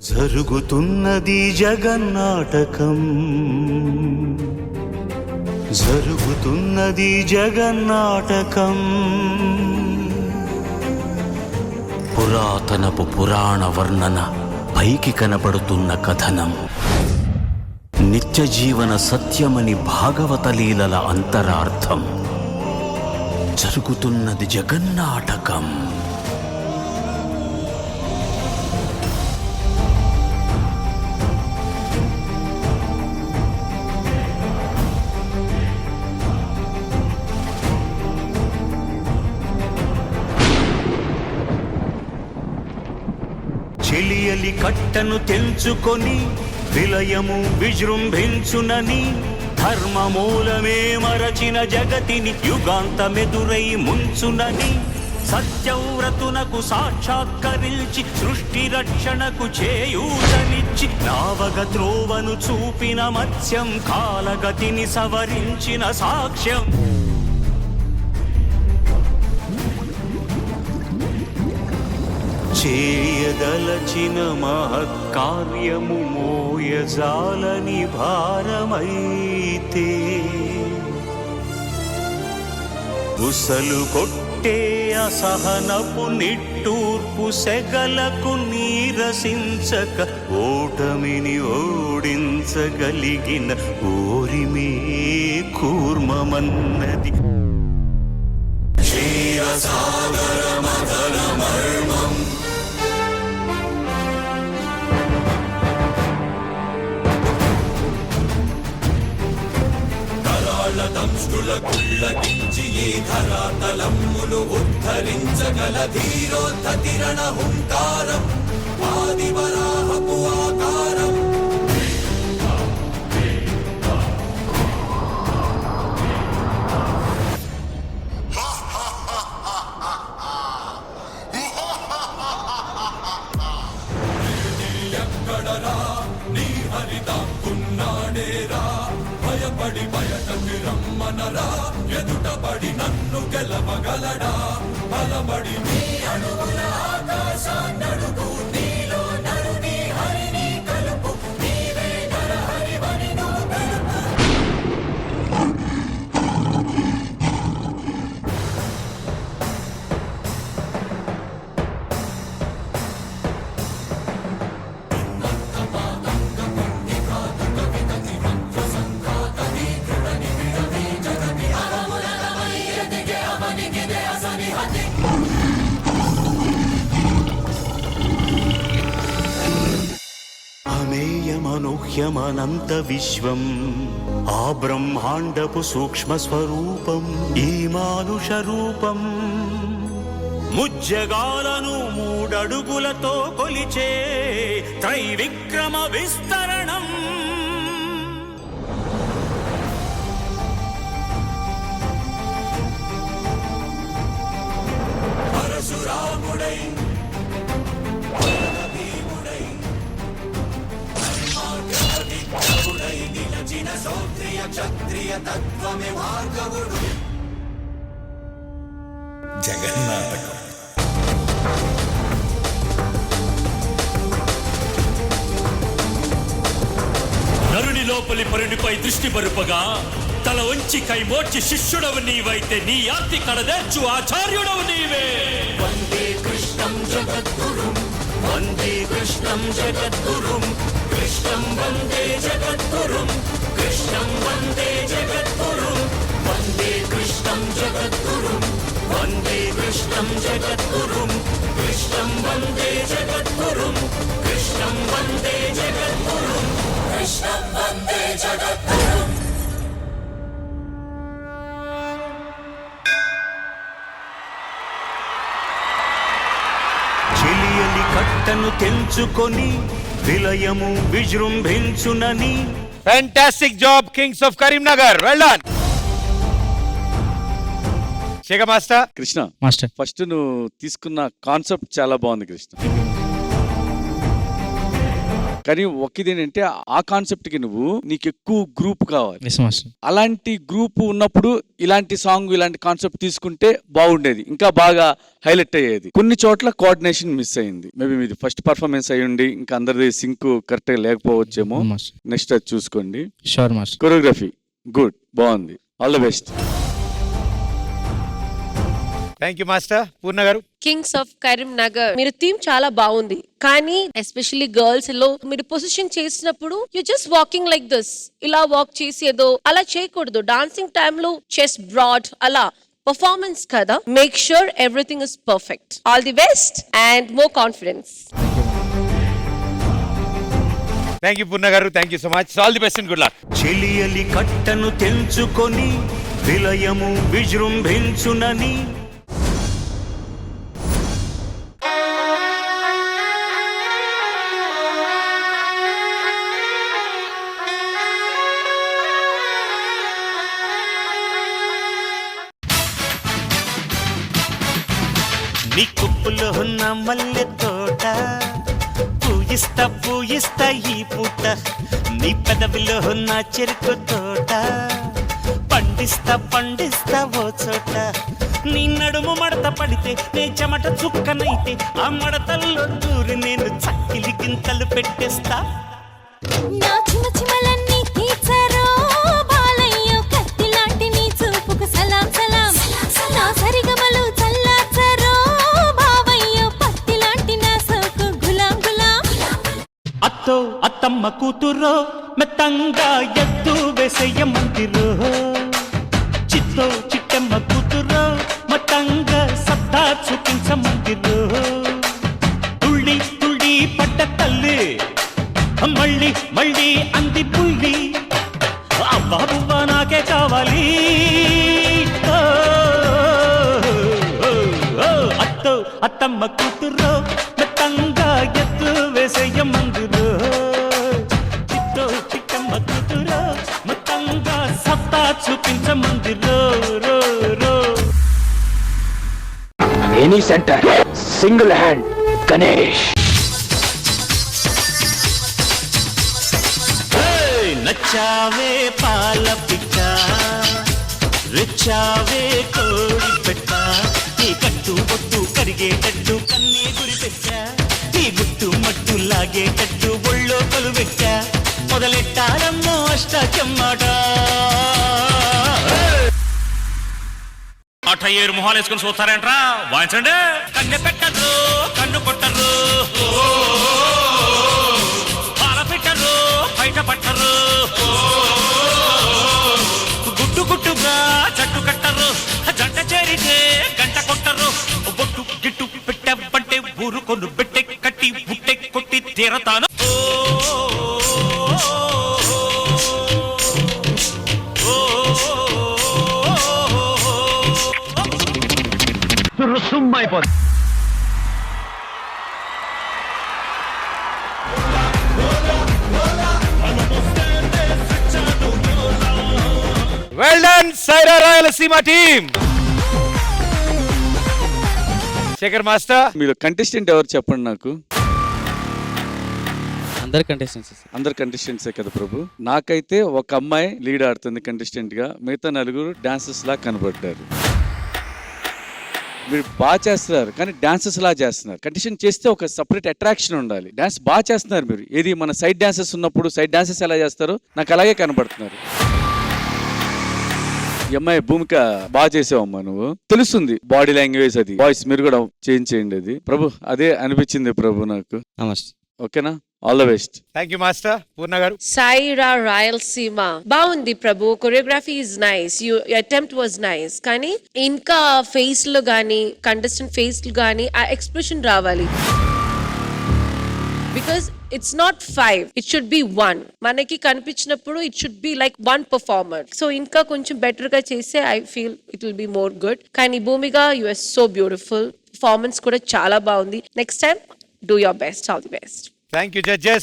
జరుగుతున్నది జగన్నాటకం, జరుగుతున్నది జగన్నాటకం. పురాతనపు పురాణ వర్ణన, పైకి కనపడుతున్న కథనం, నిత్య జీవన సత్యమని భాగవత లీలల అంతరార్థం. జరుగుతున్నది జగన్నాటకం. చెలియలి కట్టను తెంచుకొని విలయము విజృంభించునని, ధర్మమూలమే మరచిన జగతిని యుగాంతమెదురై ముంచునని, సత్యవ్రతునకు సాక్షాత్కరించి సృష్టి రక్షణకు చేయూతనిచ్చి, నావగ త్రోవను చూపిన మత్స్యం కాలగతిని సవరించిన సాక్ష్యం. చేయదలచిన మహత్కార్యము మోయజాలని భారమైతే, ఉసలు కొట్టే అసహనపు నిట్టూర్పు సెగలకు నీరసించక, ఓటమిని ఓడించగలిగిన ఓరిమే కూర్మమన్నది. క్షీరసాగర మదన మర్మం, దంష్టుల కుళ్ళగించి ఈ ధరాతలమ్మును ఉద్ధరించగల ధీరోద్ధతిరణ హుంకారం, ఆదివరాహపు ఆకారం. ఎక్కడరా నీ హరిదాక్కున్నాడేరా, భయపడి బయటకి రమ్మనరా, ఎదుటపడి నన్ను గెలవగలడా, బలపడి నీ అడుగుల ఆకాశాన్నడుగు, నీలో నరుని హరిని కలుపు, నీవే నరహరివని నువ్వు తెలుపు. అమేయమనూహ్యమనంత విశ్వం, ఆ బ్రహ్మాండపు సూక్ష్మ స్వరూపం ఈ మానుష రూపం. ముజ్జగాలను మూడడుగులతో కొలిచే త్రైవిక్రమ విస్తరణం. పరశురాముడై నిలచిన సౌత్రియ క్షత్రియ తత్వమే భార్గవుడు. జగన్నాటకం. నరుని లోపలి పరునిపై దృష్టి బరుపగా, తల వంచి కైమోర్చి శిష్యుడవు నీవైతే, నీ యాతి కడదేర్చు ఆచార్యుడవు నీవే. వందే కృష్ణం జగద్గురుం, వందే కృష్ణం జగద్గురుం, కృష్ణం వందే జగద్గురుం, కృష్ణం వందే జగద్గురుం, వందే కృష్ణం జగద్గురుం, వందే కృష్ణం జగద్గురుం, కృష్ణం వందే జగద్గురుం, కృష్ణం వందే జగద్గురుం, కృష్ణం వందే జగద్గురుం. చెలియలి కట్టను తెంచుకొని విలయము విజృంభించునని. Fantastic job kings of Karimnagar, well done. Shekhar master. Krishna master, first నువ్వు తీసుకున్న కాన్సెప్ట్ చాలా బాగుంది కృష్ణ. కానీ ఒక్కది ఏంటంటే ఆ కాన్సెప్ట్ కి నీకు ఎక్కువ గ్రూప్ కావాలి. Yes master. అలాంటి గ్రూప్ ఉన్నప్పుడు ఇలాంటి సాంగ్ ఇలాంటి కాన్సెప్ట్ తీసుకుంటే బాగుండేది, ఇంకా బాగా హైలైట్ అయ్యేది. కొన్ని చోట్ల కోఆర్డినేషన్ మిస్ అయింది. మేబీ మీది ఫస్ట్ పర్ఫార్మెన్స్ అయ్యి ఉండి ఇంకా అందరిది సింక్ కరెక్ట్ గా లేకపోవచ్చేమో. మాస్టర్. నెక్స్ట్ అది చూసుకోండి. Sure master. కొరియోగ్రఫీ గుడ్, బాగుంది, all the best. Thank you master. Purna garu. Kings of Karimnagar మీరు థీమ్ చాలా బాగుంది, కానీ ఎస్పెషల్లీ గర్ల్స్ లో మీరు పొజిషన్ చేసినప్పుడు you just walking like this, ఇలా వాక్ చేసి ఏదో అలా చేయకూడదు. డాన్సింగ్ టైమ్ లో చెస్ట్ బ్రాడ్ అలా పర్ఫార్మెన్స్ కదా. Make sure everything is perfect. All the best and more confidence. Thank you Purna garu. Thank you so much. All the best and good luck. చెలియలి కట్టను తెంచుకొని విలయము విజృంభించునని నీ కుప్పులో ఉన్న మల్లె తోట పూయిస్తా పూయిస్తా ఈ పూట, నీ పెదవిలో ఉన్న చెరుకు తోట పండిస్తా పండిస్తా ఓ చోట, నీ నడుము మడత పడితే నే చెమట చుక్కనైతే ఆ మడతల్లో దూరి నేను చక్కిలి గింతలు పెట్టేస్తా. నా చిమ చిమలన్నీ తీర్చరో బాలయ్యో, కత్తిలాంటి నీ చూపుకు సలాం సలాం. నా సరిగమలు చల్లార్చరో బావయ్యో, పత్తిలాంటి నా సోకు గులాం గులాం. అత్తో అత్తమ్మ కూతురో మెత్తంగా ఎత్తు వేసేయమంతిరో, చిత్తో చిట్టమ్మ కూతురో మొత్తంగా సత్తా చూపించమంతిరో. తుళ్ళి తుళ్ళి పడ్డ తల్లి మళ్ళీ మళ్ళీ అంది పుల్లి, బాబువ్వ నాకే కావాలి. అత్తో అత్తమ్మ కూతురో మెత్తంగా ఎత్తు వేసేయమందురో, చిత్తో చిట్టమ్మ కూతురో మొత్తంగా సత్తా చూపించమందిరో. రో రో any center single hand Ganesh. నచ్చావే పాల పిట్ట, రెచ్చావే కోడి పెట్ట, నీ కట్టు బొట్టు కరిగేటట్టు కన్నే గురి పెట్టా, నీ గుట్టు మట్టు లాగేటట్టు ఒళ్ళో కొలువెట్టా, మొదలెట్టాలమ్మో అష్టాచెమ్మాట. అట్ట ఏరు మొహాలు వేసుకొని చూస్తారేంట్రా, వాయించండి. కన్ను పెట్టరు కన్ను కొట్టరు, పాల పెట్టరు బయట పట్టరు, గుట్టు గుట్టుగా జట్టు కట్టరు, జంట చేరితే గంట కొట్టరు, బొట్టు గిట్టు పెట్టబంటే ఊరుకొను పెట్టె కట్టి బుట్టె కొట్టి తీరతాను. రుసుమ్మైపోతుంది. Well done Sye Raa Rayalaseema team. Shekhar master. మీరు కంటెస్టెంట్ ఎవరు చెప్పండి నాకు. అందరు కంటెస్టెంట్స్. అందరు కంటెస్టెంట్సే కదా ప్రభు. నాకైతే ఒక అమ్మాయి లీడ్ ఆడుతుంది కంటెస్టెంట్ గా, మిగతా నలుగురు డాన్సర్స్ లా కనబడ్డారు. మీరు బాగా చేస్తున్నారు కానీ డాన్సర్స్ లా చేస్తున్నారు. కంటెస్టెంట్ చేస్తే ఒక సపరేట్ అట్రాక్షన్ ఉండాలి. డాన్స్ బాగా చేస్తున్నారు మీరు. ఏది మన సైడ్ డాన్సర్స్ ఉన్నప్పుడు సైడ్ డాన్సర్స్ ఎలా చేస్తారో నాకు అలాగే కనబడుతున్నారు. ఈ అమ్మాయి భూమిక బాగా చేసావమ్మా, నువ్వు తెలుస్తుంది బాడీ లాంగ్వేజ్, అది వాయిస్ మీరు కూడా చేంజ్ చేయండి. అది ప్రభు అదే అనిపించింది ప్రభు నాకు. ఓకేనా, all the best. Thank you master. Purna garu. Sye Raa Rayalaseema బాగుంది Prabhu. Choreography is nice, you attempt was nice, కానీ ఇంకా ఫేస్ లో గానీ కంటెస్టెంట్ ఫేస్ లో గానీ ఆ ఎక్స్ప్రెషన్ రావాలి. Because it's not 5, it should be 1. మనకి కనిపించినప్పుడు it should be like 1 performer. So ఇంకా కొంచెం బెటర్ గా చేస్తే I feel it will be more good. కానీ భూమిగా you are so beautiful. Performance కూడా చాలా బాగుంది. Next time do your best. All the best. Thank you judges.